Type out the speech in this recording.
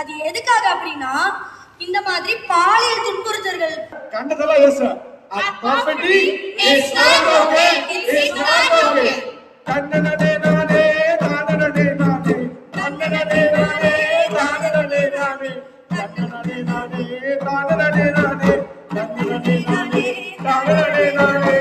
அது எதுக்காக அப்படின்னா இந்த மாதிரி பாலியல் துன்புறுத்தல்கள் கண்டதெல்லாம் S perfectly is not okay, is not okay. கண்ணனே நானே தானனே நானே கண்ணனே நானே தானனே நானே கண்ணனே நானே தானனே நானே கண்ணனே நானே தானனே நானே